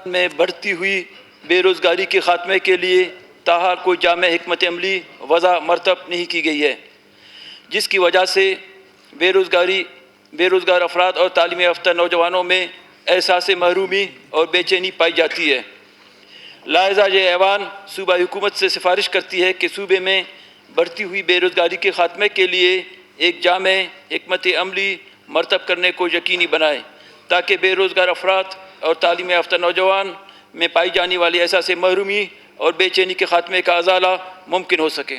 میں بڑھتی ہوئی بے روزگاری کے خاتمے کے لیے تاحال کوئی جامع حکمت عملی وضع مرتب نہیں کی گئی ہے، جس کی وجہ سے بے روزگار افراد اور تعلیم یافتہ نوجوانوں میں احساس محرومی اور بے چینی پائی جاتی ہے۔ لہذا یہ ایوان صوبائی حکومت سے سفارش کرتی ہے کہ صوبے میں بڑھتی ہوئی بے روزگاری کے خاتمے کے لیے ایک جامع حکمت عملی مرتب کرنے کو یقینی بنائے، تاکہ بے روزگار افراد اور تعلیم یافتہ نوجوان میں پائی جانے والی احساس محرومی اور بے چینی کے خاتمے کا ازالہ ممکن ہو سکے۔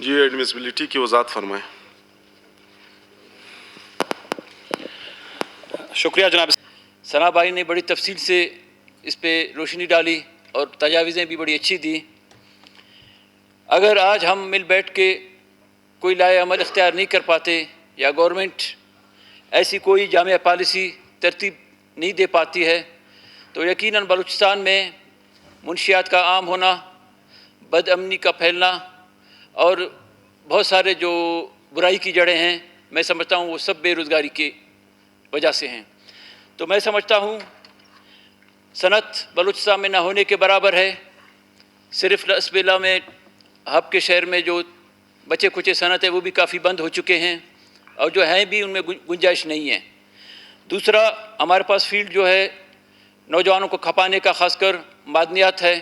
جی ایڈمیسبلٹی کی وضاحت فرمائیں۔ شکریہ جناب۔ ثنا بھائی نے بڑی تفصیل سے اس پہ روشنی ڈالی اور تجاویزیں بھی بڑی اچھی دی۔ اگر آج ہم مل بیٹھ کے کوئی لائحہ عمل اختیار نہیں کر پاتے یا گورنمنٹ ایسی کوئی جامع پالیسی ترتیب نہیں دے پاتی ہے تو یقیناً بلوچستان میں منشیات کا عام ہونا، بد امنی کا پھیلنا اور بہت سارے جو برائی کی جڑیں ہیں، میں سمجھتا ہوں وہ سب بے روزگاری کی وجہ سے ہیں۔ تو میں سمجھتا ہوں صنعت بلوچستان میں نہ ہونے کے برابر ہے۔ صرف لسبیلا میں ہب کے شہر میں جو بچے کچے صنعت ہے وہ بھی کافی بند ہو چکے ہیں، اور جو ہیں بھی ان میں گنجائش نہیں ہے۔ دوسرا، ہمارے پاس فیلڈ جو ہے نوجوانوں کو کھپانے کا، خاص کر معدنیات ہے،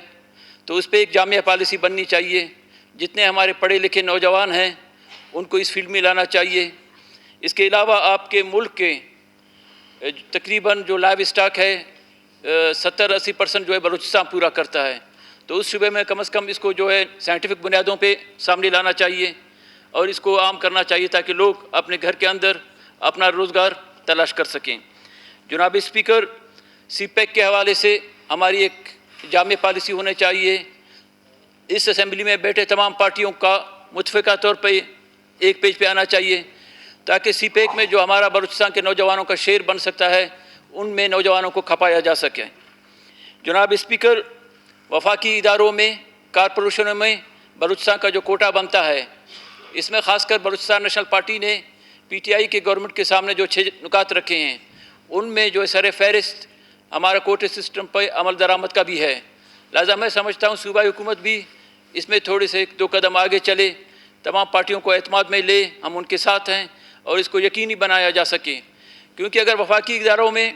تو اس پہ ایک جامع پالیسی بننی چاہیے۔ جتنے ہمارے پڑھے لکھے نوجوان ہیں ان کو اس فیلڈ میں لانا چاہیے۔ اس کے علاوہ آپ کے ملک کے تقریباً جو لائیو اسٹاک ہے 70-80% جو ہے بلوچستان پورا کرتا ہے، تو اس شعبے میں کم از کم اس کو جو ہے سائنٹیفک بنیادوں پہ سامنے لانا چاہیے اور اس کو عام کرنا چاہیے تاکہ لوگ اپنے گھر کے اندر اپنا روزگار تلاش کر سکیں۔ جناب اسپیکر، سی پیک کے حوالے سے ہماری ایک جامع پالیسی ہونے چاہیے۔ اس اسمبلی میں بیٹھے تمام پارٹیوں کا متفقہ طور پہ ایک پیج پہ آنا چاہیے تاکہ سی پیک میں جو ہمارا بلوچستان کے نوجوانوں کا شیئر بن سکتا ہے ان میں نوجوانوں کو کھپایا جا سکے۔ جناب اسپیکر، وفاقی اداروں میں، کارپوریشنوں میں بلوچستان کا جو کوٹا بنتا ہے، اس میں خاص کر بلوچستان نیشنل پارٹی نے پی ٹی آئی کے گورنمنٹ کے سامنے جو 6 نکات رکھے ہیں ان میں جو سر فہرست ہمارا کوٹے سسٹم پہ عمل درآمد کا بھی ہے۔ لہذا میں سمجھتا ہوں صوبائی حکومت بھی اس میں تھوڑے سے 2 قدم آگے چلے، تمام پارٹیوں کو اعتماد میں لے، ہم ان کے ساتھ ہیں اور اس کو یقینی بنایا جا سکے، کیونکہ اگر وفاقی اداروں میں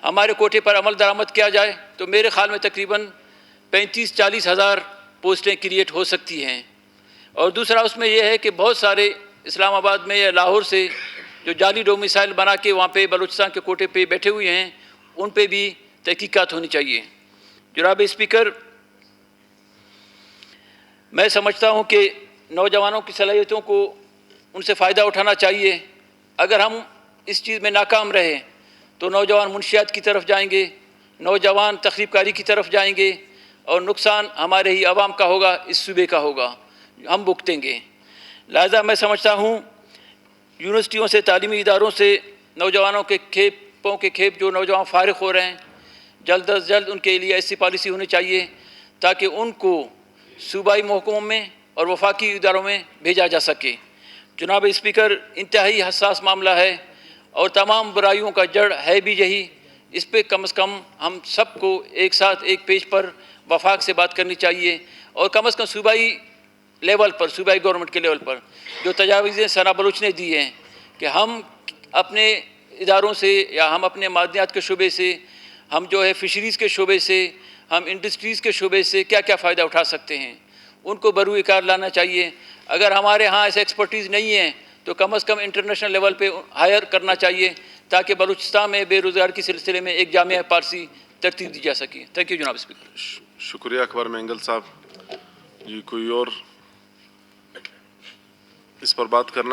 ہمارے کوٹے پر عمل درآمد کیا جائے تو میرے خیال میں تقریباً 35-40 ہزار پوسٹیں کریٹ ہو سکتی ہیں۔ اور دوسرا اس میں یہ ہے کہ بہت سارے اسلام آباد میں یا لاہور سے جو جعلی ڈومیسائل بنا کے وہاں پہ بلوچستان کے کوٹے پہ بیٹھے ہوئے ہیں ان پہ بھی تحقیقات ہونی چاہیے۔ جناب اسپیکر، میں سمجھتا ہوں کہ نوجوانوں کی صلاحیتوں کو ان سے فائدہ اٹھانا چاہیے۔ اگر ہم اس چیز میں ناکام رہے تو نوجوان منشیات کی طرف جائیں گے، نوجوان تخریب کاری کی طرف جائیں گے اور نقصان ہمارے ہی عوام کا ہوگا، اس صوبے کا ہوگا، ہم بھگتیں گے۔ لہذا میں سمجھتا ہوں یونیورسٹیوں سے، تعلیمی اداروں سے نوجوانوں کے کھیپ جو نوجوان فارغ ہو رہے ہیں، جلد از جلد ان کے لیے ایسی پالیسی ہونی چاہیے تاکہ ان کو صوبائی محکموں میں اور وفاقی اداروں میں بھیجا جا سکے۔ جناب اسپیکر، انتہائی حساس معاملہ ہے اور تمام برائیوں کا جڑ ہے بھی یہی۔ اس پہ کم از کم ہم سب کو ایک ساتھ ایک پیج پر وفاق سے بات کرنی چاہیے اور کم از کم صوبائی لیول پر، صوبائی گورنمنٹ کے لیول پر جو تجاویزیں ثنا بلوچ نے دی ہیں کہ ہم اپنے اداروں سے یا ہم اپنے معدنیات کے شعبے سے، ہم جو ہے فشریز کے شعبے سے، ہم انڈسٹریز کے شعبے سے کیا کیا فائدہ اٹھا سکتے ہیں، ان کو بروئے کار لانا چاہیے۔ اگر ہمارے ہاں ایسے ایکسپرٹیز نہیں ہیں تو کم از کم انٹرنیشنل لیول پہ ہائر کرنا چاہیے تاکہ بلوچستان میں بے روزگار کے سلسلے میں ایک جامع پالیسی ترتیب دی جا سکے۔ تھینک یو جناب اسپیکر۔ شکریہ اکبر مینگل صاحب۔ جی کوئی اور اس پر بات کرنا